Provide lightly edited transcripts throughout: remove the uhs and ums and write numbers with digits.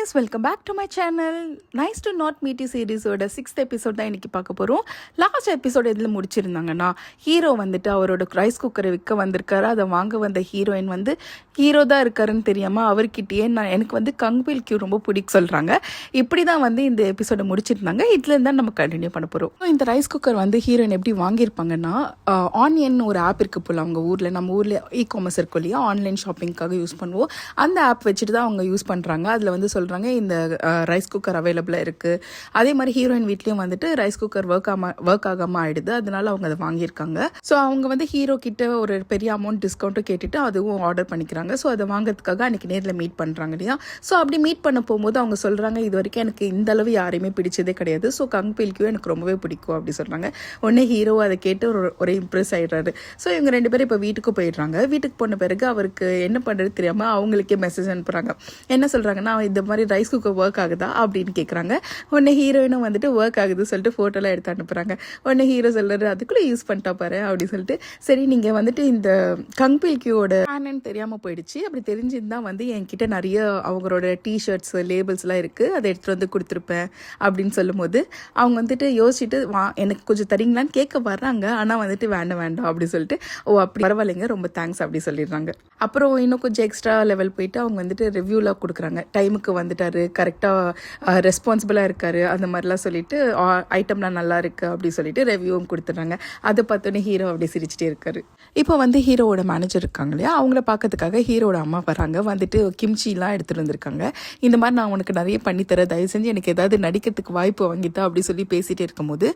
Guys, welcome back to my channel. Nice to not meet you சீரீஸோட 6th episode தான் இன்றைக்கி பார்க்க போகிறோம். லாஸ்ட் எபிசோட் எதில் முடிச்சிருந்தாங்கன்னா, ஹீரோ வந்துட்டு அவரோட ரைஸ் குக்கரை விற்க வந்திருக்காரு. அதை வாங்க வந்த ஹீரோயின் வந்து ஹீரோ தான் இருக்காருன்னு தெரியாமல் அவர்கிட்டயே எனக்கு வந்து கங்வில் கியூ ரொம்ப பிடிக்க சொல்கிறாங்க. இப்படி தான் வந்து இந்த எபிசோடை முடிச்சிருந்தாங்க. இதுலேருந்து தான் நம்ம கண்டினியூ பண்ண போகிறோம். இந்த ரைஸ் குக்கர் வந்து ஹீரோயின் எப்படி வாங்கியிருப்பாங்கன்னா, ஆன்லைன் ஒரு ஆப் இருக்குது போல் அவங்க ஊரில். நம்ம ஊரில் இ-காமர்ஸ் இருக்கும் இல்லையா, ஆன்லைன் ஷாப்பிங்காக யூஸ் பண்ணுவோம். அந்த ஆப் வச்சுட்டு தான் அவங்க யூஸ் பண்ணுறாங்க. அதில் வந்து சொல்கிறாங்க இந்த ரைஸ் குக்கர் அவைலபிளாக இருக்குது. அதே மாதிரி ஹீரோயின் வீட்லேயும் வந்துட்டு ரைஸ் குக்கர் ஒர்க் ஆகாமல் ஆகிடுது. அதனால அவங்க அதை வாங்கியிருக்காங்க. ஸோ அவங்க வந்து ஹீரோ கிட்ட ஒரு பெரிய அமௌண்ட் டிஸ்கவுண்ட்டும் கேட்டுட்டு அதுவும் ஆர்டர் பண்ணிக்கிறாங்க. ஸோ அதை வாங்கிறதுக்காக அன்றைக்கி நேரில் மீட் பண்ணுறாங்க இல்லையா. ஸோ அப்படி மீட் பண்ண போகும்போது அவங்க சொல்கிறாங்க, இது வரைக்கும் எனக்கு இந்த அளவு யாரையுமே பிடிச்சதே கிடையாது. ஸோ கங்வில் கியூ எனக்கு ரொம்பவே பிடிக்கும் அப்படி சொல்கிறாங்க. உடனே ஹீரோ அதை கேட்டு ஒரே இம்ப்ரெஸ் ஆகிடுறாரு. ஸோ இவங்க 2 பேரும் இப்போ வீட்டுக்கு போயிடுறாங்க. வீட்டுக்கு போன பிறகு அவருக்கு என்ன பண்ணுறது தெரியாமல் அவங்களுக்கே மெசேஜ் அனுப்புகிறாங்க. என்ன சொல்கிறாங்கன்னா, இந்த மாதிரி ரைஸ் குக்கர் ஒர்க் ஆகுதா அப்படின்னு கேட்குறாங்க. உடனே ஹீரோயினும் வந்துட்டு ஒர்க் ஆகுது சொல்லிட்டு ஃபோட்டோலாம் எடுத்து அனுப்புகிறாங்க. உடனே ஹீரோ சொல்கிறாரு, அதுக்குள்ளே யூஸ் பண்ணிட்டா பாரு அப்படின்னு சொல்லிட்டு, சரி நீங்கள் வந்துட்டு இந்த கங்வில் கியூவோட ஃபேன்னு தெரியாமல் போயிடுச்சு. அப்படி தெரிஞ்சிருந்தா வந்து என்கிட்ட நிறைய அவங்களோட டிஷர்ட்ஸ் லேபிள்ஸ்லாம் இருக்குது, அதை எடுத்துகிட்டு வந்து கொடுத்துருப்பேன் அப்படின்னு சொல்லும்போது அவங்க வந்துட்டு யோசிச்சுட்டு எனக்கு கொஞ்சம் தரீங்களான்னு கேட்க வர்றாங்க. ஆனால் வந்துட்டு வேண்டாம் அப்படின்னு சொல்லிட்டு, ஓ அப்படி பரவாயில்லைங்க, ரொம்ப தேங்க்ஸ் அப்படி சொல்லிடுறாங்க. அப்புறம் இன்னும் கொஞ்சம் எக்ஸ்ட்ரா லெவல் போயிட்டு அவங்க வந்துட்டு ரிவ்யூலாம் கொடுக்குறாங்க. டைமுக்கு வந்துட்டாரு, கரெக்டாக ரெஸ்பான்சிபிளாக இருக்காரு, அந்த மாதிரிலாம் சொல்லிட்டு ஐட்டம்லாம் நல்லா இருக்குது அப்படி சொல்லிட்டு ரிவ்யூவும் கொடுத்துட்றாங்க. அதை பார்த்தோன்னே ஹீரோ அப்படி சிரிச்சிட்டே இருக்காரு. இப்போ வந்து ஹீரோவோட மேனேஜர் இருக்காங்க இல்லையா, அவங்கள பார்க்கறதுக்காக ஹீரோட அம்மா வராங்க. வந்துட்டு கிம்ச்சிலாம் எடுத்துகிட்டு வந்திருக்காங்க. இந்த மாதிரி நான் உனக்கு நிறைய பண்ணித்தரேன், தயவு செஞ்சு எனக்கு ஏதாவது நடிக்கிறதுக்கு வாய்ப்பு வாங்கித்தா அப்படி சொல்லி பேசிகிட்டே இருக்கும்போது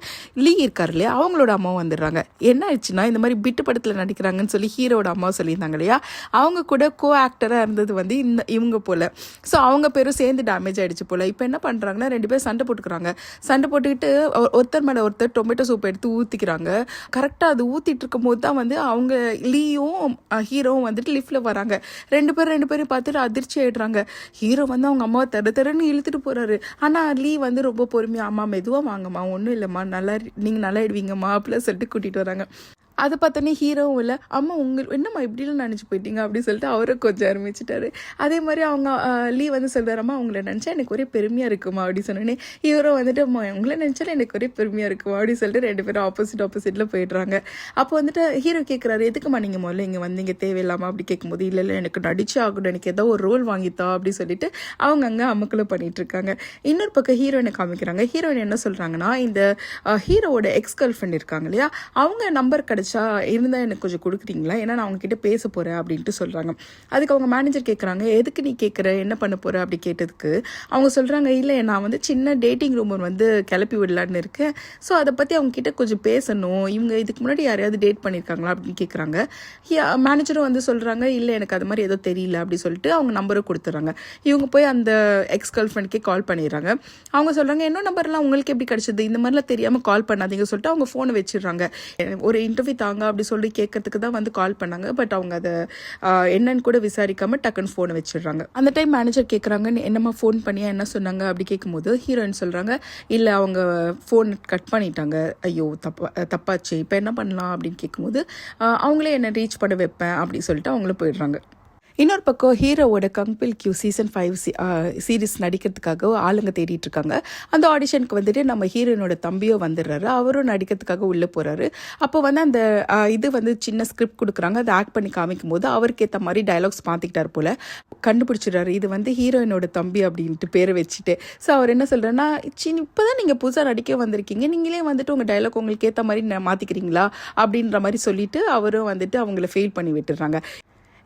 லீ இருக்கார் இல்லையா, அவங்களோட அம்மாவும் வந்துடுறாங்க. என்ன ஆயிடுச்சுன்னா, இந்த மாதிரி பிட்டு படத்தில் நடிக்கிறாங்கன்னு சொல்லி ஹீரோட அம்மா சொல்லியிருந்தாங்க இல்லையா, அவங்க கூட கோ ஆக்டராக இருந்தது வந்து இவங்க போல். ஸோ அவங்க பேரும் சேர்ந்து டேமேஜ் ஆகிடுச்சு போல். இப்போ என்ன பண்ணுறாங்கன்னா, 2 பேரும் சண்டை போட்டுக்கிறாங்க. சண்டை போட்டுக்கிட்டு ஒருத்தர் மேலே ஒருத்தர் டொமேட்டோ சூப் எடுத்து ஊற்றிக்கிறாங்க. கரெக்டாக அது ஊற்றிட்டு இருக்கும் போது தான் வந்து அவங்க லீயும் ஹீரோவும் வந்துட்டு லிஃப்ட்டில் வராங்க. 2 பேரும் பார்த்துட்டு அதிர்ச்சி ஆகிடுறாங்க. ஹீரோ வந்து அவங்க அம்மாவை தருன்னு இழுத்துட்டு போகிறாரு. ஆனால் லீ வந்து ரொம்ப பொறுமையாக, அம்மா மெதுவாக வாங்கம்மா, ஒன்றும் இல்லைம்மா, நீங்கள் நல்லா ஆயிடுவீங்கம்மா அப்படிலாம் சொல்லிட்டு கூட்டிகிட்டு வராங்க. அதை பார்த்தோன்னே ஹீரோவும் இல்லை, அம்மா என்னம்மா இப்படிலாம் நினச்சி போயிட்டீங்க அப்படின்னு சொல்லிட்டு அவரும் கொஞ்சம் ஆரம்பிச்சிட்டாரு. அதே மாதிரி அவங்க லீ வந்து சொல்கிறாரம்மா, உங்களை நினச்சா எனக்கு ஒரே பெருமையாக இருக்குமா அப்படின்னு சொன்னோன்னே ஹீரோ வந்துட்டு, அம்மா உங்களை நினச்சாலும் எனக்கு ஒரே பெருமையாக இருக்குமா அப்படின்னு சொல்லிட்டு 2 பேரும் ஆப்போசிட்டில் போயிடுறாங்க. அப்போ வந்துட்டு ஹீரோ கேட்குறாரு, எதுக்குமா நீங்கள் முதல்ல இங்கே வந்து இங்கே தேவையில்லாமல் அப்படி கேட்கும்போது, இல்லை எனக்கு நடிச்சு ஆகணும், எனக்கு ஏதோ ஒரு ரோல் வாங்கித்தா அப்படின்னு சொல்லிட்டு அவங்க அங்கே அமுக்குள்ள பண்ணிட்டு இருக்காங்க. இன்னொரு பக்கம் ஹீரோயினை காமிக்கிறாங்க. ஹீரோயின் என்ன சொல்கிறாங்கன்னா, இந்த ஹீரோவோட எக்ஸ் கேர்ள் ஃப்ரெண்ட் இருக்காங்க இல்லையா, அவங்க நம்பர் இருந்தால் எனக்கு கொஞ்சம் கொடுக்குறீங்களா, ஏன்னா நான் அவங்க கிட்ட பேச போகிறேன் அப்படின்ட்டு சொல்கிறாங்க. அதுக்கு அவங்க மேனேஜர் கேட்குறாங்க, எதுக்கு நீ கேட்குற, என்ன பண்ண போகிற அப்படி கேட்டதுக்கு அவங்க சொல்கிறாங்க, இல்லை நான் வந்து சின்ன டேட்டிங் ரூம் வந்து கிளப்பி விடலான்னு இருக்கேன். ஸோ அதை பற்றி அவங்க கிட்ட கொஞ்சம் பேசணும், இவங்க இதுக்கு முன்னாடி யாரையாவது டேட் பண்ணியிருக்காங்களா அப்படின்னு கேட்குறாங்க. மேனேஜரும் வந்து சொல்கிறாங்க, இல்லை எனக்கு அது மாதிரி ஏதோ தெரியல அப்படி சொல்லிட்டு அவங்க நம்பரை கொடுத்துட்றாங்க. இவங்க போய் அந்த எக்ஸ் கேர்ள் ஃப்ரெண்டுக்கே கால் பண்ணிடுறாங்க. அவங்க சொல்கிறாங்க, என்ன நம்பர்லாம் உங்களுக்கு எப்படி கிடச்சிது, இந்த மாதிரிலாம் தெரியாமல் கால் பண்ணாதீங்க சொல்லிட்டு அவங்க ஃபோனை வச்சிடுறாங்க. ஒரு இன்டர்வியூ தாங்க அப்படி சொல்லி கேட்கறதுக்கு தான் வந்து கால் பண்ணாங்க. பட் அவங்க அதை என்னன்னு கூட விசாரிக்காம டக்குன்னு ஃபோனை வச்சிடுறாங்க. அந்த டைம் மேனேஜர் கேட்குறாங்க, என்னம்மா ஃபோன் பண்ணியா, என்ன சொன்னாங்க அப்படி கேட்கும்போது ஹீரோயின் சொல்கிறாங்க, இல்லை அவங்க ஃபோன் கட் பண்ணிட்டாங்க, ஐயோ தப்பாச்சு, இப்போ என்ன பண்ணலாம் அப்படின்னு கேட்கும்போது அவங்களே என்னை ரீச் பண்ண வைப்பேன் அப்படி சொல்லிட்டு அவங்களும் போயிடுறாங்க. இன்னொரு பக்கம் ஹீரோவோட கங்வில் கியூ சீசன் 5 சீரீஸ் நடிக்கிறதுக்காக ஆளுங்க தேடிட்டு இருக்காங்க. அந்த ஆடிஷனுக்கு வந்துட்டு நம்ம ஹீரோயினோட தம்பியோ வந்துடுறாரு. அவரும் நடிக்கிறதுக்காக உள்ளே போகிறாரு. அப்போ வந்து அந்த இது வந்து சின்ன ஸ்கிரிப்ட் கொடுக்குறாங்க. அதை ஆக்ட் பண்ணி காமிக்கும் போது அவருக்கு ஏற்ற மாதிரி டைலாக்ஸ் மாற்றிக்கிட்டார் போல். கண்டுபிடிச்சிடுறாரு, இது வந்து ஹீரோயினோட தம்பி அப்படின்ட்டு பேரை வச்சுட்டு. ஸோ அவர் என்ன சொல்கிறேன்னா, இப்போ தான் நீங்கள் புதுசாக நடிக்க வந்திருக்கீங்க, நீங்களே வந்துட்டு உங்கள் டைலாக் உங்களுக்கு ஏற்ற மாதிரி மாற்றிக்கிறீங்களா அப்படின்ற மாதிரி சொல்லிட்டு அவரும் வந்துட்டு அவங்கள ஃபெயில் பண்ணி விட்டுடுறாங்க.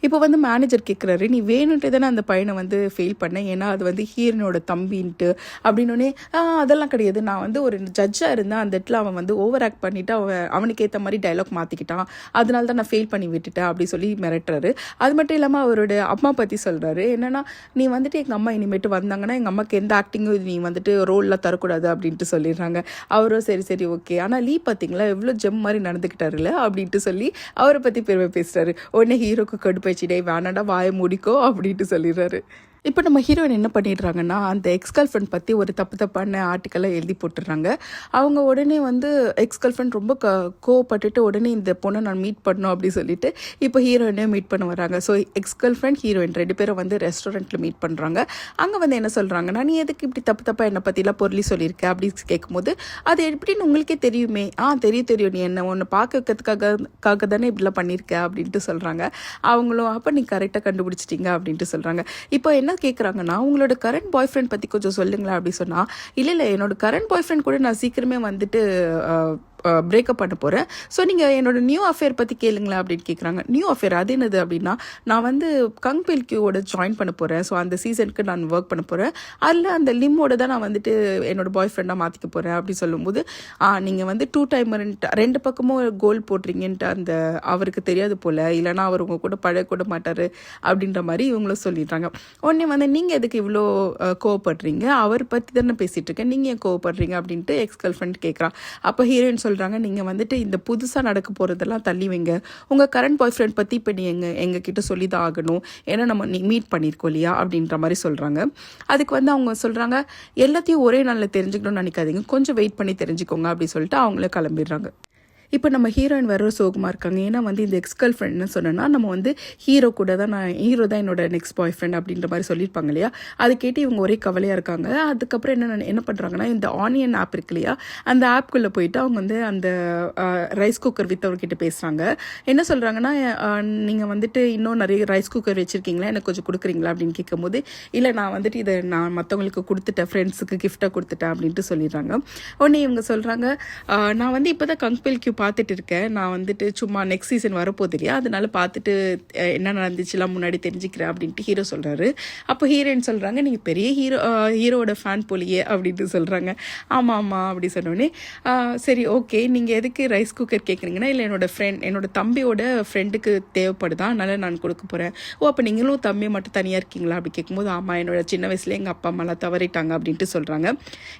இப்போ வந்து மேனேஜர் கேட்குறாரு, நீ வேணுன்ட்டு தானே அந்த பையனை வந்து ஃபெயில் பண்ணேன், ஏன்னா அது வந்து ஹீரோனோட தம்பின்ட்டு அப்படின்னோடனே, அதெல்லாம் கிடையாது, நான் வந்து ஒரு ஜட்ஜாக இருந்தேன், அந்த இடத்துல அவன் வந்து ஓவர் ஆக்ட் பண்ணிவிட்டு அவனுக்கு ஏற்ற மாதிரி டைலாக் மாற்றிக்கிட்டான், அதனால தான் நான் ஃபெயில் பண்ணி விட்டுட்டேன் அப்படி சொல்லி மிரட்டுறாரு. அது மட்டும் இல்லாமல் அவரோட அம்மா பற்றி சொல்கிறாரு, என்னென்னா நீ வந்துட்டு எங்கள் அம்மா இனிமேட்டு வந்தாங்கன்னா எங்கள் அம்மாவுக்கு எந்த ஆக்டிங்கும் நீ வந்துட்டு ரோல்லாம் தரக்கூடாது அப்படின்ட்டு சொல்லிடுறாங்க. அவரும் சரி ஓகே, ஆனால் லீ பார்த்தீங்களா எவ்வளோ ஜெம் மாதிரி நடந்துக்கிட்டாருல்ல அப்படின்ட்டு சொல்லி அவரை பற்றி பெருமை பேசுகிறாரு. உடனே ஹீரோக்கு கடுப்பு வச்சுட்டே, வேணாடா வாயை முடிக்கோ அப்படின்ட்டு சொல்லிடுறாரு. இப்போ நம்ம ஹீரோயின் என்ன பண்ணிடுறாங்கன்னா, அந்த எக்ஸ் கேர்ள் ஃப்ரெண்ட் பற்றி ஒரு தப்பான ஆர்டிக்கலை எழுதி போட்டுடுறாங்க. அவங்க உடனே வந்து எக்ஸ் கேர்ள் ஃப்ரெண்ட் ரொம்ப கோவப்பட்டுட்டு உடனே இந்த பொண்ணை நான் மீட் பண்ணணும் அப்படி சொல்லிட்டு இப்போ ஹீரோயினே மீட் பண்ண வராங்க. So X girl friend heroine 2 பேரும் வந்து ரெஸ்டாரண்ட்டில் மீட் பண்ணுறாங்க. அங்கே வந்து என்ன சொல்கிறாங்கன்னா, நீ எதுக்கு இப்படி தப்பாக என்னை பற்றிலாம் பொருளி சொல்லியிருக்க அப்படின்னு கேட்கும்போது, அது எப்படின்னு உங்களுக்கே தெரியுமே. தெரியும் நீ என்ன ஒன்று பார்க்க வைக்கிறதுக்காக தானே இப்படிலாம் பண்ணியிருக்க அப்படின்ட்டு சொல்கிறாங்க. அவங்களும் அப்போ நீ கரெக்டாக கண்டுபிடிச்சிட்டிங்க அப்படின்ட்டு சொல்கிறாங்க. இப்போ என்ன கேட்குறாங்கன்னா, உங்களோட கரண்ட் பாய் ஃப்ரெண்ட் பற்றி கொஞ்சம் சொல்லுங்களேன் அப்படி சொன்னால், இல்லை என்னோட கரண்ட் பாய் ஃப்ரெண்ட் கூட நான் சீக்கிரமே வந்துட்டு பிரேக்கப் பண்ண போகிறேன். ஸோ நீங்கள் என்னோட நியூ அஃபேர் பற்றி கேளுங்களேன் அப்படின்னு கேட்குறாங்க. நியூ அஃபேர் அது என்னது அப்படின்னா, நான் வந்து கங் பெல்கியூவோட ஜாயின் பண்ண போகிறேன். ஸோ அந்த சீசனுக்கு நான் ஒர்க் பண்ண போகிறேன். அதில் அந்த லிம்மோட தான் நான் வந்துட்டு என்னோட பாய் ஃப்ரெண்டாக மாற்றிக்க போகிறேன் அப்படி சொல்லும்போது, நீங்கள் வந்து 2 டைமர்ன்ட்டு 2 பக்கமும் கோல் போடுறீங்கன்ட்டு அந்த அவருக்கு தெரியாது போல், இல்லைனா அவர் உங்கள் கூட பழகக்கூட மாட்டார் அப்படின்ற மாதிரி இவங்களும் சொல்லிடுறாங்க. உடனே வந்து நீங்கள் எதுக்கு இவ்வளோ கோவப்படுறீங்க, அவர் பற்றி தானே பேசிகிட்டு இருக்கேன், நீங்கள் ஏன் கோவப்படுறீங்க அப்படின்ட்டு எக்ஸ் கேர்ள் ஃப்ரெண்ட் கேட்குறான். அப்போ ஹீரோயின் சொல்கிறாங்க, நீங்கள் வந்துட்டு இந்த புதுசாக நடக்க போகிறதெல்லாம் தள்ளி வைங்க, உங்கள் கரண்ட் பாய் ஃப்ரெண்ட் பற்றி இப்போ நீ எங்ககிட்ட சொல்லி தான் ஆகணும், ஏன்னா நம்ம மீட் பண்ணியிருக்கோம் இல்லையா அப்படின்ற மாதிரி சொல்கிறாங்க. அதுக்கு வந்து அவங்க சொல்கிறாங்க, எல்லாத்தையும் ஒரே நாளில் தெரிஞ்சுக்கணும்னு நினைக்காதீங்க, கொஞ்சம் வெயிட் பண்ணி தெரிஞ்சுக்கோங்க அப்படி சொல்லிட்டு அவங்களே கிளம்பிடுறாங்க. இப்போ நம்ம ஹீரோயின் வர சோகமாக இருக்காங்க. ஏன்னா வந்து இந்த எக்ஸ் கேர்ள் ஃப்ரெண்ட்னு சொன்னோன்னா, நம்ம வந்து ஹீரோ தான் என்னோட நெக்ஸ்ட் பாய் ஃப்ரெண்ட் அப்படின்ற மாதிரி சொல்லியிருப்பாங்க இல்லையா. அதை கேட்டு இவங்க ஒரே கவலையாக இருக்காங்க. அதுக்கப்புறம் என்ன பண்ணுறாங்கன்னா, இந்த ஆனியன் ஆப் இருக்கு இல்லையா, அந்த ஆப்குள்ளே போயிட்டு அவங்க வந்து அந்த ரைஸ் குக்கர் வித்தவர்கிட்ட பேசுகிறாங்க. என்ன சொல்கிறாங்கன்னா, நீங்கள் வந்துட்டு இன்னும் நிறைய ரைஸ் குக்கர் வச்சுருக்கீங்களா, எனக்கு கொஞ்சம் கொடுக்குறீங்களா அப்படின்னு கேட்கும்போது, இல்லை நான் வந்துட்டு இதை நான் மற்றவங்களுக்கு கொடுத்துட்டேன், ஃப்ரெண்ட்ஸுக்கு கிஃப்டாக கொடுத்துட்டேன் அப்படின்ட்டு சொல்லிடுறாங்க. உடனே இவங்க சொல்கிறாங்க, நான் வந்து இப்போ தான் கங் பெல்கியூ பார்த்துட்டு இருக்கேன், நான் வந்துட்டு சும்மா நெக்ஸ்ட் சீசன் வரப்போகுது இல்லையா, அதனால பார்த்துட்டு என்ன நடந்துச்சுலாம் முன்னாடி தெரிஞ்சுக்கிறேன் அப்படின்ட்டு ஹீரோ சொல்கிறாரு. அப்போ ஹீரோயின் சொல்கிறாங்க, நீங்கள் பெரிய ஹீரோவோட ஃபேன் போலியே அப்படின்ட்டு சொல்கிறாங்க. ஆமாம் அப்படி சொன்னோடனே, சரி ஓகே, நீங்கள் எதுக்கு ரைஸ் குக்கர் கேட்குறீங்கன்னா, இல்லை என்னோட தம்பியோட ஃப்ரெண்டுக்கு தேவைப்படுதா, அதனால் நான் கொடுக்க போகிறேன். அப்போ நீங்களும் தம்பி மட்டும் தனியாக இருக்கீங்களா அப்படி கேட்கும்போது, ஆமாம் என்னோட சின்ன வயசுலேயே எங்கள் அப்பா அம்மாலாம் தவறிட்டாங்க அப்படின்ட்டு சொல்கிறாங்க.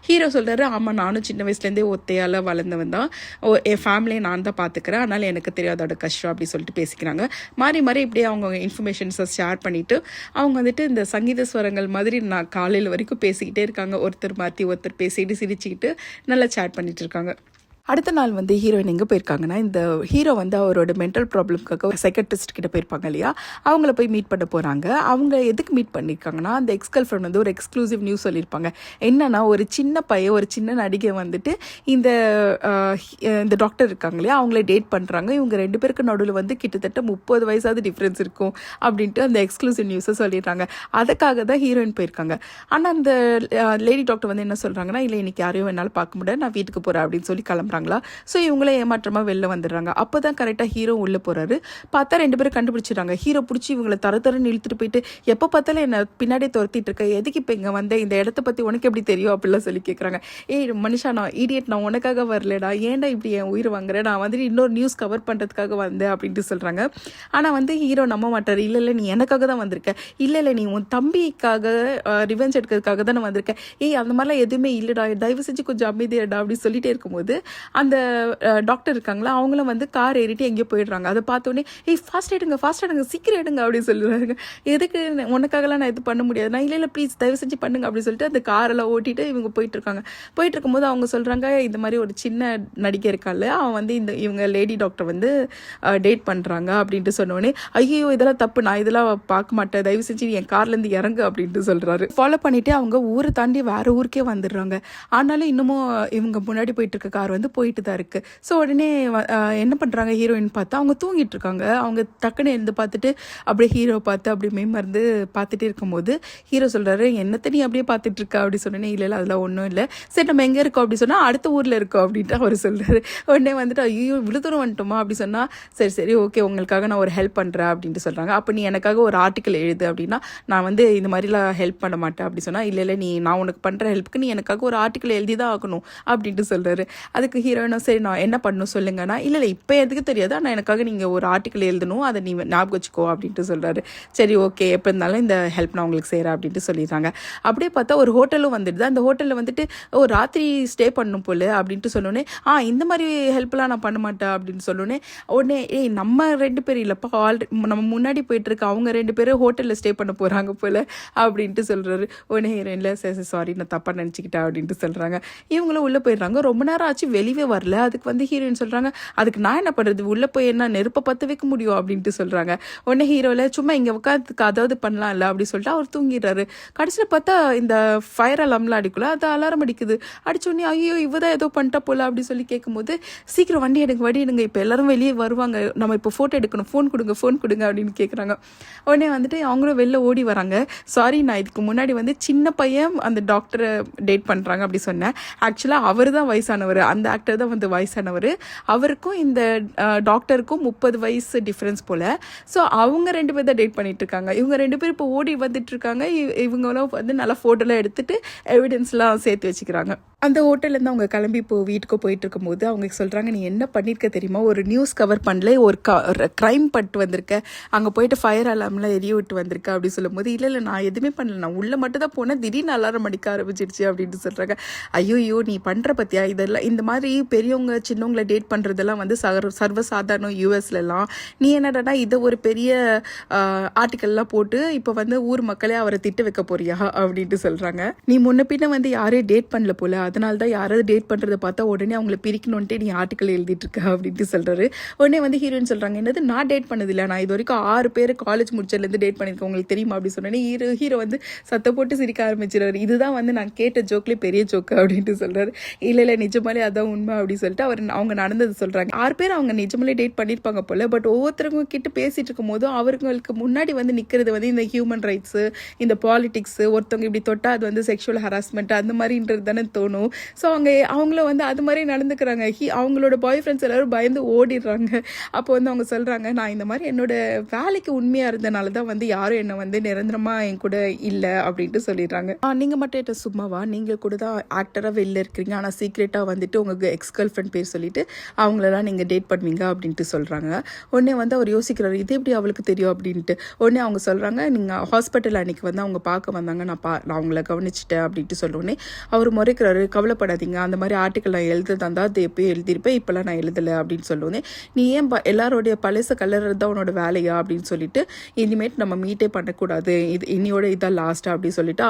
ஹீரோ சொல்கிறாரு, ஆமாம் நானும் சின்ன வயசுலேருந்தே ஒத்தையால் வளர்ந்தவன் தான், என் ஃபேமிலியை நான் தான் பார்த்துக்கிறேன், அதனால் எனக்கு தெரியாதோட கஷ்டம் அப்படி சொல்லிட்டு பேசிக்கிறாங்க. மாறி இப்படியே அவங்க இன்ஃபர்மேஷன்ஸை ஷேர் பண்ணிவிட்டு அவங்க வந்துட்டு இந்த சங்கீத ஸ்வரங்கள் மாதிரி நான் காலையில் வரைக்கும் பேசிக்கிட்டே இருக்காங்க. ஒருத்தர் மாற்றி ஒருத்தர் பேசிக்கிட்டு சிரிச்சுக்கிட்டு நல்லா சேட் பண்ணிட்டு இருக்காங்க. அடுத்த நாள் வந்து ஹீரோயின் எங்கே போயிருக்காங்கன்னா, இந்த ஹீரோ வந்து அவரோட மென்டல் ப்ராப்ளம்க்காக சைக்கட்ரிஸ்ட் கிட்ட போயிருப்பாங்க இல்லையா, அவங்கள போய் மீட் பண்ண போகிறாங்க. அவங்க எதுக்கு மீட் பண்ணியிருக்காங்கன்னா, அந்த எக்ஸ் கேர்ள் ஃப்ரெண்ட் வந்து ஒரு எக்ஸ்க்ளூசிவ் நியூஸ் சொல்லியிருப்பாங்க. என்னன்னா, ஒரு சின்ன பையன் ஒரு சின்ன நடிகை வந்துட்டு இந்த டாக்டர் இருக்காங்க இல்லையா, அவங்கள டேட் பண்ணுறாங்க. இவங்க 2 பேருக்கு நடுவில் வந்து கிட்டத்தட்ட 30 வயசாவது டிஃப்ரென்ஸ் இருக்கும் அப்படின்ட்டு அந்த எக்ஸ்க்ளூசிவ் நியூஸை சொல்லிடுறாங்க. அதுக்காக தான் ஹீரோயின் போயிருக்காங்க. ஆனால் அந்த லேடி டாக்டர் வந்து என்ன சொல்கிறாங்கன்னா, இல்லை இன்னைக்கு யாரையும் என்னால் பார்க்க முடியாது, நான் வீட்டுக்கு போகிறேன் அப்படின்னு சொல்லி கிளம்புறாங்க. ஸோ இவங்களே ஏமாற்றமாக வெளில வந்துடுறாங்க. அப்போ தான் கரெக்டாக ஹீரோ உள்ளே போகிறாரு. பார்த்தா 2 பேரும் கண்டுபிடிச்சிடுறாங்க. ஹீரோ பிடிச்சி இவங்களை தரன்னு இழுத்துட்டு போயிட்டு, எப்போ பார்த்தாலும் என்னை பின்னாடியே துரத்திட்டு இருக்க, எதுக்கு இப்போ இங்கே வந்த, இந்த இடத்த பற்றி உனக்கு எப்படி தெரியும் அப்படிலாம் சொல்லி கேட்குறாங்க. மனுஷா நான் இடியட், நான் உனக்காக வரலடா, ஏன்டா இப்படி என் உயிர் வாங்குறேன், நான் வந்துட்டு இன்னொரு நியூஸ் கவர் பண்ணுறதுக்காக வந்தேன் அப்படின்ட்டு சொல்கிறாங்க. ஆனால் வந்து ஹீரோ நம்ப மாட்டார். இல்லை நீ எனக்காக தான் வந்திருக்க, இல்லை நீ உன் தம்பிக்காக ரிவெஞ்ச் எடுக்கிறதுக்காக தானே வந்திருக்க, அந்த மாதிரிலாம் எதுவுமே இல்லைடா, தயவு செஞ்சு கொஞ்சம் அமைதியாடா அப்படி சொல்லிட்டே இருக்கும்போது அந்த டாக்டர் இருக்காங்களா, அவங்களும் வந்து கார் ஏறிட்டு எங்கேயோ போயிடுறாங்க. அதை பார்த்தோன்னே, ஃபாஸ்ட் ஆகிடுங்க சீக்கிரம் எடுங்க அப்படின்னு சொல்லுறாங்க. எதுக்கு, உனக்காகலாம் நான் இது பண்ண முடியாது, நான் இல்லை ப்ளீஸ் தயவு செஞ்சு பண்ணுங்க அப்படின்னு சொல்லிட்டு அந்த காரெல்லாம் ஓட்டிட்டு இவங்க போயிட்டு இருக்கும்போது அவங்க சொல்கிறாங்க, இந்த மாதிரி ஒரு சின்ன நடிகை இருக்காள், அவன் வந்து இவங்க லேடி டாக்டர் வந்து டேட் பண்ணுறாங்க அப்படின்ட்டு சொன்னோடனே, ஐயோ இதெல்லாம் தப்பு, நான் இதெல்லாம் பார்க்க மாட்டேன், தயவு செஞ்சு என் கார்லேருந்து இறங்கு அப்படின்ட்டு சொல்கிறாரு. ஃபாலோ பண்ணிவிட்டு அவங்க ஊரை தாண்டி வேறு ஊருக்கே வந்துடுறாங்க. ஆனாலும் இன்னமும் இவங்க முன்னாடி போயிட்டு இருக்க கார் வந்து போயிட்டு தான் இருக்குது. ஸோ உடனே என்ன பண்ணுறாங்க, ஹீரோயின் பார்த்தா அவங்க தூங்கிட்டு இருக்காங்க. அவங்க டக்குன்னு இருந்து பார்த்துட்டு அப்படியே ஹீரோ பார்த்து அப்படியே மேமருந்து பார்த்துட்டே இருக்கும்போது ஹீரோ சொல்கிறாரு, என்னத்தை நீ அப்படியே பார்த்துட்டு இருக்கா அப்படி சொன்னேன்னே, இல்லை அதெல்லாம் ஒன்றும் இல்லை, சரி நம்ம எங்கே இருக்கோம் அப்படி சொன்னால் அடுத்த ஊரில் இருக்கோம் அப்படின்ட்டு அவர் சொல்கிறாரு. உடனே வந்துட்டு ஐயோ இவ்வளோ தூரம் வந்துட்டோமா அப்படி சொன்னால், சரி ஓகே உங்களுக்காக நான் ஒரு ஹெல்ப் பண்ணுறேன் அப்படின்ட்டு சொல்கிறாங்க. அப்போ நீ எனக்காக ஒரு ஆர்டிக்கல் எழுது அப்படின்னா, நான் வந்து இந்த மாதிரிலாம் ஹெல்ப் பண்ண மாட்டேன் அப்படி சொன்னால், இல்லை நான் உனக்கு பண்ணுற ஹெல்ப்புக்கு நீ எனக்காக ஒரு ஆர்டிக்கல் எழுதி தான் ஆகணும் அப்படின்ட்டு சொல்கிறாரு. அதுக்கு அதுக்கு ஹீரோயினும் சரி நான் என்ன பண்ணணும் சொல்லுங்கன்னா, இல்லை இப்போ எதுக்கு தெரியாது, ஆனால் எனக்காக நீங்கள் ஒரு ஆர்டிக்கல் எழுதணும், அதை நீ ஞாபகம் வச்சுக்கோ அப்படின்ட்டு சொல்கிறாரு. சரி ஓகே, எப்போ இருந்தாலும் இந்த ஹெல்ப் நான் உங்களுக்கு செய்கிறேன் அப்படின்ட்டு சொல்லிடுறாங்க. அப்படியே பார்த்தா ஒரு ஹோட்டலும் வந்துடுது. அந்த ஹோட்டலில் வந்துட்டு ராத்திரி ஸ்டே பண்ணணும் போல் அப்படின்ட்டு சொன்னோன்னே, இந்த மாதிரி ஹெல்ப்லாம் நான் பண்ண மாட்டேன் அப்படின்னு சொன்னோன்னே, உடனே நம்ம 2 பேர் இல்லைப்பா, நம்ம முன்னாடி போயிட்டுருக்க அவங்க 2 பேரும் ஹோட்டலில் ஸ்டே பண்ண போகிறாங்க போல் அப்படின்ட்டு சொல்கிறாரு. உடனே ஹீரோயினில் சரி சாரி நான் தப்பாக நினச்சிக்கிட்டேன் அப்படின்ட்டு சொல்கிறாங்க. இவங்களும் உள்ளே போயிடுறாங்க. ரொம்ப நேரம் ஆச்சு வெளியே வரல. அதுக்கு வந்து ஹீரோயின் சொல்கிறாங்க, அதுக்கு நான் என்ன பண்ணுறது, உள்ளே போய் என்ன நெருப்பை பற்ற வைக்க முடியும் அப்படின்ட்டு சொல்கிறாங்க. உடனே ஹீரோவில் சும்மா இங்கே உட்காந்துக்கு அதாவது பண்ணலாம்ல அப்படின்னு சொல்லிட்டு அவர் தூங்கிடுறாரு. கடைசியில் பார்த்தா இந்த ஃபயர் அலாம்லாம் அடிக்கல, அது அலாரம் அடிக்குது. அடிச்சோடனே ஐயோ இவதான் ஏதோ பண்ணிட்டா போல அப்படின்னு சொல்லி கேட்கும்போது, சீக்கிரம் வண்டி எடுங்க இப்போ எல்லாரும் வெளியே வருவாங்க, நம்ம இப்போ ஃபோட்டோ எடுக்கணும், ஃபோன் கொடுங்க அப்படின்னு கேட்குறாங்க. உடனே வந்துட்டு அவங்களும் வெளில ஓடி வராங்க. சாரி நான் இதுக்கு முன்னாடி வந்து சின்ன பையன் அந்த டாக்டரை டேட் பண்ணுறாங்க அப்படி சொன்னேன். ஆக்சுவலாக அவர் தான் வயசானவர், அந்த ஆக்டர் தான் வந்து வயசானவர். அவருக்கும் இந்த டாக்டருக்கும் 30 வயசு டிஃப்ரென்ஸ் போல். ஸோ அவங்க 2 பேர் தான் டேட் பண்ணிட்டு இருக்காங்க. இவங்க 2 பேர் இப்போ ஓடி வந்துட்டு இருக்காங்க. இவங்களும் வந்து நல்லா ஃபோட்டோலாம் எடுத்துட்டு எவிடன்ஸ்லாம் சேர்த்து வச்சுக்கிறாங்க. அந்த ஹோட்டல்லேருந்து அவங்க கிளம்பி இப்போ வீட்டுக்கு போயிட்டு இருக்கும்போது அவங்க சொல்கிறாங்க, நீ என்ன பண்ணியிருக்க தெரியுமா, ஒரு நியூஸ் கவர் பண்ணல, ஒரு க்ரைம் பட்டு வந்திருக்க, அங்கே போயிட்டு ஃபயர் அலாம்லாம் எரிய விட்டு வந்திருக்க அப்படி சொல்லும்போது, இல்லை நான் எதுவுமே பண்ணல, நான் உள்ளே மட்டும் தான் போனேன், திடீர்னு அலாரம் அடிக்க ஆரம்பிச்சிருச்சு அப்படின்ட்டு சொல்கிறாங்க. ஐயோ நீ பண்ணுற பற்றியா, இதெல்லாம் இந்த மாதிரி பெரியவங்க சின்னவங்களை டேட் பண்ணுறதெல்லாம் வந்து சர்வசாதாரணம் யூஎஸ்லலாம். நீ என்னடா இதை ஒரு பெரிய ஆர்டிக்கல்லாம் போட்டு இப்போ வந்து ஊர் மக்களே அவரை திட்ட வைக்க போறியா அப்படின்ட்டு சொல்கிறாங்க. நீ முன்ன பின்ன வந்து யாரையும் டேட் பண்ணல போல, அதனால தான் யாராவது டேட் பண்ணுறதை பார்த்தா உடனே அவங்கள பிரிக்கணுன்ட்டு நீ ஆர்டிக்கல் எழுதிட்டு இருக்க அப்படின்ட்டு சொல்கிறாரு. உடனே வந்து ஹீரோயின் சொல்கிறாங்க, என்னது நான் டேட் பண்ணதில்லை, நான் இது வரைக்கும் 6 பேர் காலேஜ் முடிச்சதுலேருந்து டேட் பண்ணியிருக்கேன், உங்களுக்கு தெரியுமா அப்படி சொன்னேன். ஹீரோ வந்து சத்த போட்டு சிரிக்க ஆரம்பிச்சிடாரு. இதுதான் வந்து நான் கேட்ட ஜோக்லேயே பெரிய ஜோக்கு அப்படின்ட்டு சொல்கிறாரு. இல்லை நிஜமாலே அதான் உண்மை அப்படின்னு சொல்லிட்டு அவங்க நடந்தது சொல்கிறாங்க. 6 பேர் அவங்க நிஜமாலே டேட் பண்ணியிருப்பாங்க போல். பட் ஒவ்வொருத்தருங்க கிட்ட பேசிட்டு இருக்கும் போது அவங்களுக்கு முன்னாடி வந்து நிற்கிறது வந்து இந்த ஹியூமன் ரைட்ஸு, இந்த பாலிடிக்ஸு, ஒருத்தவங்க இப்படி தொட்டால் அது வந்து செக்ஷுவல் ஹராஸ்மெண்ட் அந்த மாதிரின்றது தானே தோணும். ஸோ அவங்கள வந்து அது மாதிரி நடந்துக்கிறாங்க. அவங்களோட பாய் ஃப்ரெண்ட்ஸ் எல்லாரும் பயந்து ஓடிடுறாங்க. அப்போ வந்து அவங்க சொல்கிறாங்க, நான் இந்த மாதிரி என்னோட வேலைக்கு உண்மையாக இருந்தனால தான் வந்து யாரும் என்னை வந்து நிரந்தரமாக என் கூட இல்லை அப்படின்ட்டு சொல்லிடுறாங்க. நீங்கள் மட்டும் என்ன சும்மாவா, நீங்கள் கூட தான் ஆக்டராக வெளில இருக்கிறீங்க, ஆனால் சீக்ரெட்டாக வந்துட்டு உங்கள் எக்ஸ் கேர்ள் ஃப்ரெண்ட் பேர் சொல்லிட்டு அவங்களெல்லாம் நீங்கள் டேட் பண்ணுவீங்க அப்படின்ட்டு சொல்கிறாங்க. உடனே வந்து அவர் யோசிக்கிறாரு, இது எப்படி அவளுக்கு தெரியும் அப்படின்ட்டு. உடனே அவங்க சொல்கிறாங்க, நீங்கள் ஹாஸ்பிட்டல் அன்னைக்கு வந்து அவங்க பார்க்க வந்தாங்க, நான் அவங்கள கவனிச்சிட்டேன் அப்படின்ட்டு சொல்லுவோன்னே அவர் முறைக்கிறாரு, கவலைப்படாதீங்க, அந்த மாதிரி ஆர்டிக்கல் நான் எழுதுறதா இருந்தால் அது எப்போயும் எழுதியிருப்பேன், இப்போல்லாம் நான் எழுதலை அப்படின்னு சொல்லுவோன்னே, நீ ஏன் எல்லாரோடைய பழச கலர்றது தான் உன்னோட வேலையா அப்படின்னு சொல்லிட்டு, இனிமேட் நம்ம மீட்டே பண்ணக்கூடாது, இது இன்னையோட இதான் லாஸ்ட்டாக அப்படின்னு சொல்லிட்டு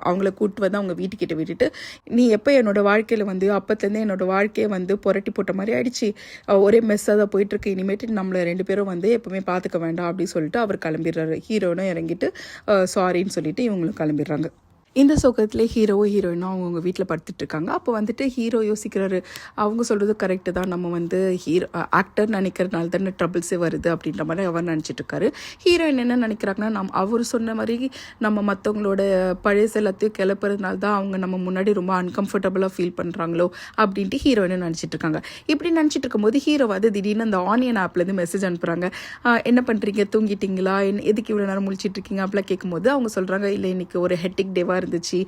அவங்கள கூப்பிட்டு வந்து அவங்க வீட்டுக்கிட்ட விட்டுட்டு, நீ எப்போ என்னோட வாழ்க்கையில் வந்து அப்பத்துலேருந்தே என்னோட வாழ்க்கையை வந்து புரட்டி போட்ட மாதிரி ஆயிடுச்சு, ஒரே மெஸ்ஸாக தான் போயிட்டுருக்கு, இனிமேட்டு நம்மளை 2 பேரும் வந்து எப்பவுமே பார்த்துக்க வேண்டாம் அப்படின்னு சொல்லிட்டு அவர் கிளம்பிடுறாரு. ஹீரோனும் இறங்கிட்டு சாரின்னு சொல்லிட்டு இவங்களும் கிளம்பிடுறாங்க. இந்த சோகத்திலே ஹீரோயினும் அவங்கவுங்க வீட்டில் படுத்துட்டு இருக்காங்க. அப்போ வந்துட்டு ஹீரோ யோசிக்கிறாரு, அவங்க சொல்கிறது கரெக்டு தான், நம்ம வந்து ஆக்டர் நினைக்கிறதுனால தானே ட்ரபிள்ஸே வருது அப்படின்ற மாதிரி அவர் நினச்சிட்டு இருக்காரு. ஹீரோயின் என்ன நினைக்கிறாங்கன்னா, அவர் சொன்ன மாதிரி நம்ம மற்றவங்களோட பழைய எல்லாத்தையும் கிளப்புறதுனால தான் அவங்க நம்ம முன்னாடி ரொம்ப அன்கம்ஃபர்டபுளாக ஃபீல் பண்ணுறாங்களோ அப்படின்ட்டு ஹீரோயினும் நினச்சிட்டு இருக்காங்க. இப்படி நினச்சிட்டு இருக்கும்போது ஹீரோ வந்து திடீர்னு அந்த ஆனியன் ஆப்லேருந்து மெசேஜ் அனுப்புகிறாங்க. என்ன பண்ணுறீங்க, தூங்கிட்டீங்களா, எதுக்கு இவ்வளோ நேரம் முழிச்சிட்டு இருக்கீங்க அப்படிலாம் கேட்கும்போது அவங்க சொல்கிறாங்க, இல்லை இன்னைக்கு ஒரு ஹெக்டிக் டேவாக இருந்துச்சு,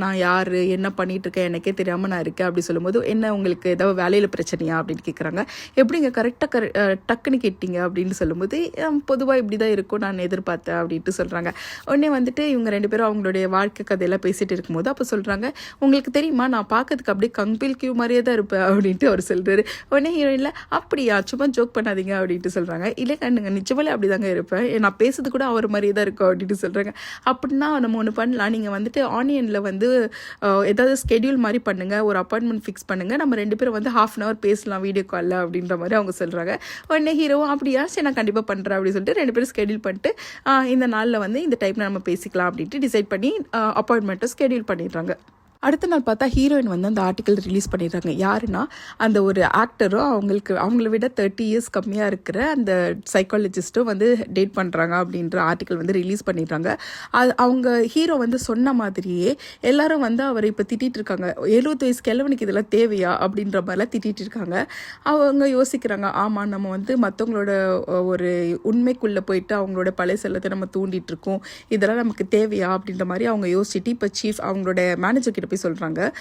நான் யார் என்ன பண்ணிட்டு இருக்கேன் எனக்கே தெரியாமல் நான் இருக்கேன் அப்படி சொல்லும்போது, என்ன உங்களுக்கு ஏதாவது வேலையில் பிரச்சனையா அப்படின்னு கேட்குறாங்க. எப்படிங்க கரெக்டாக டக்குன்னு கேட்டீங்க அப்படின்னு சொல்லும்போது, பொதுவாக இப்படி தான் இருக்கும் நான் எதிர்பார்த்தேன் அப்படின்ட்டு சொல்கிறாங்க. உடனே வந்துட்டு இவங்க 2 பேரும் அவங்களுடைய வாழ்க்கை கதையெல்லாம் பேசிகிட்டு இருக்கும்போது அப்போ சொல்கிறாங்க, உங்களுக்கு தெரியுமா நான் பார்க்கறதுக்கு அப்படியே கம்பில் கியூ மாதிரியே தான் இருப்பேன் அப்படின்ட்டு அவர் சொல்கிறாரு. உடனே ஹீரோயினில் அப்படியா சும்மா ஜோக் பண்ணாதீங்க அப்படின்ட்டு சொல்கிறாங்க. இல்லை கண்ணுங்க நிஜமாலே அப்படி தாங்க இருப்பேன், நான் பேசுறது கூட அவர் மாதிரியே தான் இருக்கும் அப்படின்ட்டு சொல்கிறாங்க. அப்படின்னா நம்ம ஒன்று பண்ணலாம், நீங்கள் வந்துட்டு ஆனியனில் வந்து ஏதாவது ஸ்கெடியூல் மாதிரி பண்ணுங்கள், ஒரு அப்பாயின்மெண்ட் ஃபிக்ஸ் பண்ணுங்கள், நம்ம 2 பேரும் வந்து 1/2 hour பேசலாம் வீடியோ காலில் அப்படின்ற மாதிரி அவங்க சொல்கிறாங்க. உடனே ஹீரோவும் அப்படியா சரி நான் கண்டிப்பாக பண்ணுறேன் அப்படின்னு சொல்லிட்டு 2 பேரும் ஸ்கெடியூல் பண்ணிட்டு இந்த நாளில் வந்து இந்த டைமில் நம்ம பேசிக்கலாம் அப்படின்ட்டு டிசைட் பண்ணி அப்பாயின்மெண்ட்டை ஸ்கெடியூல் பண்ணிடுறாங்க. அடுத்த நாள் பார்த்தா ஹீரோயின் வந்து அந்த ஆர்டிக்கல் ரிலீஸ் பண்ணிடுறாங்க. யாருன்னா அந்த ஒரு ஆக்டரும் அவங்கள விட 30 years கம்மியாக இருக்கிற அந்த சைக்காலஜிஸ்ட்டும் வந்து டேட் பண்ணுறாங்க அப்படின்ற ஆர்டிக்கல் வந்து ரிலீஸ் பண்ணிடுறாங்க. அவங்க ஹீரோ வந்து சொன்ன மாதிரியே எல்லாரும் வந்து அவரை இப்போ திட்டிகிட்டு இருக்காங்க, 70 வயசு கிழவனுக்கு இதெல்லாம் தேவையா அப்படின்ற மாதிரிலாம் திட்டிகிட்டு இருக்காங்க. அவங்க யோசிக்கிறாங்க, ஆமாம் நம்ம வந்து மற்றவங்களோட ஒரு உண்மைக்குள்ளே போயிட்டு அவங்களோட பழைய செல்லத்தை நம்ம தூண்டிட்டு இருக்கோம், இதெல்லாம் நமக்கு தேவையா அப்படின்ற மாதிரி அவங்க யோசிச்சுட்டு இப்போ சீஃப் அவங்களோட மேனேஜர் கிட்ட போய் சொல்கிறாங்க,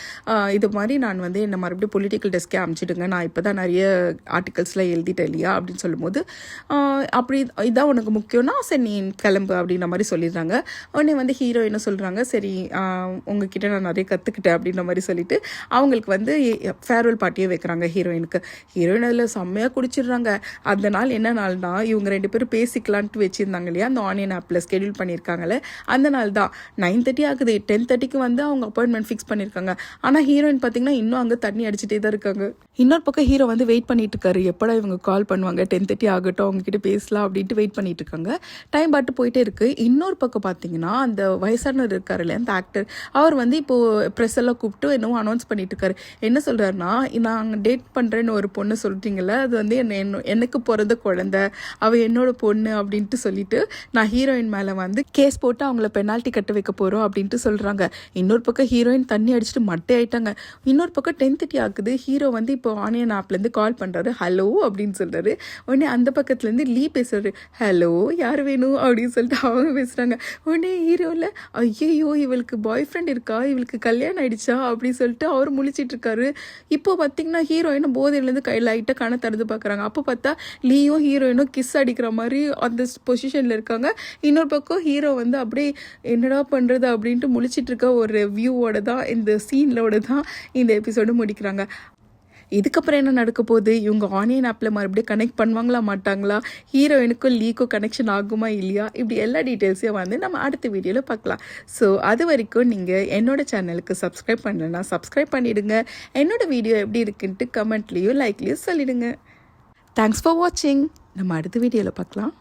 இது மாதிரி நான் வந்து என்னை மறுபடியும் பொலிட்டிக்கல் டெஸ்க்கே அனுப்பிச்சிடுங்க, நான் இப்போ தான் நிறைய ஆர்டிகல்ஸ்லாம் எழுதிட்டேன் இல்லையா அப்படின்னு சொல்லும்போது, அப்படி இதான் உனக்கு முக்கியம்னா சரி நீ கிளம்பு அப்படின்ற மாதிரி சொல்லிடுறாங்க. உடனே வந்து ஹீரோயினை சொல்கிறாங்க, சரி உங்ககிட்ட நான் நிறைய கற்றுக்கிட்டேன் அப்படின்ற மாதிரி சொல்லிட்டு அவங்களுக்கு வந்து ஃபேர்வெல் பார்ட்டியே வைக்கிறாங்க ஹீரோயினுக்கு. ஹீரோயின் அதில் செம்மையாக குடிச்சிடுறாங்க. அந்த நாள் என்ன நாள்னா இவங்க 2 பேரும் பேசிக்கலான்ட்டு வச்சுருந்தாங்க இல்லையா, அந்த ஆனியன் ஆப்பில் ஸ்கெடியூல் பண்ணியிருக்காங்களே, அந்த நாள் தான் 9:30 ஆகுது. 10:30க்கு வந்து அவங்க அப்பாயின்மெண்ட் ஃபிக்ஸ் பண்ணியிருக்காங்க. ஆனால் ஹீரோயின் பார்த்தீங்கன்னா இன்னும் அங்கே தண்ணி அடிச்சுட்டே தான் இருக்காங்க. இன்னொரு பக்கம் ஹீரோ வந்து வெயிட் பண்ணிட்டு இருக்காரு, எப்படா இவங்க கால் பண்ணுவாங்க, 10:30 ஆகட்டும் அவங்ககிட்ட பேசலாம் அப்படின்ட்டு வெயிட் பண்ணிட்டு இருக்காங்க. டைம் பாட்டு போயிட்டே இருக்கு. இன்னொரு பக்கம் பார்த்தீங்கன்னா அந்த வயசானவர் இருக்காரு இல்லையா, அந்த ஆக்டர், அவர் வந்து இப்போது ப்ரெஸ் எல்லாம் கூப்பிட்டு என்னவோ அனௌன்ஸ் பண்ணிட்டு இருக்காரு. என்ன சொல்கிறாருன்னா, நாங்கள் டேட் பண்ணுறேன்னு ஒரு பொண்ணு சொல்கிறீங்களே, அது வந்து எனக்கு பிறந்த குழந்தை, அவள் என்னோட பொண்ணு அப்படின்ட்டு சொல்லிட்டு நான் ஹீரோயின் மேலே வந்து கேஸ் போட்டு அவங்கள பெனால்ட்டி கட்ட வைக்க போகிறோம் அப்படின்ட்டு சொல்கிறாங்க. இன்னொரு பக்கம் ஹீரோயின் தண்ணி அடிச்சுட்டு மட்டை ஆயிட்டாங்க. இன்னொரு பக்கம் 10:30 ஆகுது. ஹீரோ வந்து இப்போ ஆனியன் ஆப்லேருந்து கால் பண்ணுறாரு, ஹலோ அப்படின்னு சொல்கிறாரு. உடனே அந்த பக்கத்துலேருந்து லீ பேசுகிறாரு, ஹலோ யார் வேணும் அப்படின்னு சொல்லிட்டு அவங்க பேசுகிறாங்க. உடனே ஹீரோவில் ஐயோ இவளுக்கு பாய் ஃப்ரெண்ட் இருக்கா, இவளுக்கு கல்யாணம் ஆயிடுச்சா அப்படின்னு சொல்லிட்டு அவர் முழிச்சிட்டு இருக்காரு. இப்போ பார்த்தீங்கன்னா ஹீரோயினும் போதையிலேருந்து லைட்டாக கண திறந்து பார்க்குறாங்க. அப்போ பார்த்தா லீயும் ஹீரோயினும் கிஸ் அடிக்கிற மாதிரி அந்த பொசிஷனில் இருக்காங்க. இன்னொரு பக்கம் ஹீரோ வந்து அப்படியே என்னடா பண்ணுறது அப்படின்ட்டு முழிச்சிட்டு இருக்க ஒரு வியூவோட தான் இந்த சீனோட தான் இந்த எபிசோடு முடிக்கிறாங்க. இதுக்கப்புறம் என்ன நடக்க போகுது, இவங்க ஆனியன் ஆப்பில் மறுபடியும் கனெக்ட் பண்ணுவாங்களா மாட்டாங்களா, ஹீரோயினுக்கும் லீக்கும் கனெக்ஷன் ஆகுமா இல்லையா, இப்படி எல்லா டீட்டெயில்ஸையும் வந்து நம்ம அடுத்த வீடியோவில் பார்க்கலாம். ஸோ அது வரைக்கும் நீங்கள் என்னோட சேனலுக்கு சப்ஸ்கிரைப் பண்ணலைன்னா சப்ஸ்கிரைப் பண்ணிவிடுங்க. என்னோட வீடியோ எப்படி இருக்குன்ட்டு கமெண்ட்லேயும் லைக்லேயும் சொல்லிவிடுங்க. தேங்க்ஸ் ஃபார் வாட்சிங். நம்ம அடுத்த வீடியோவில் பார்க்கலாம்.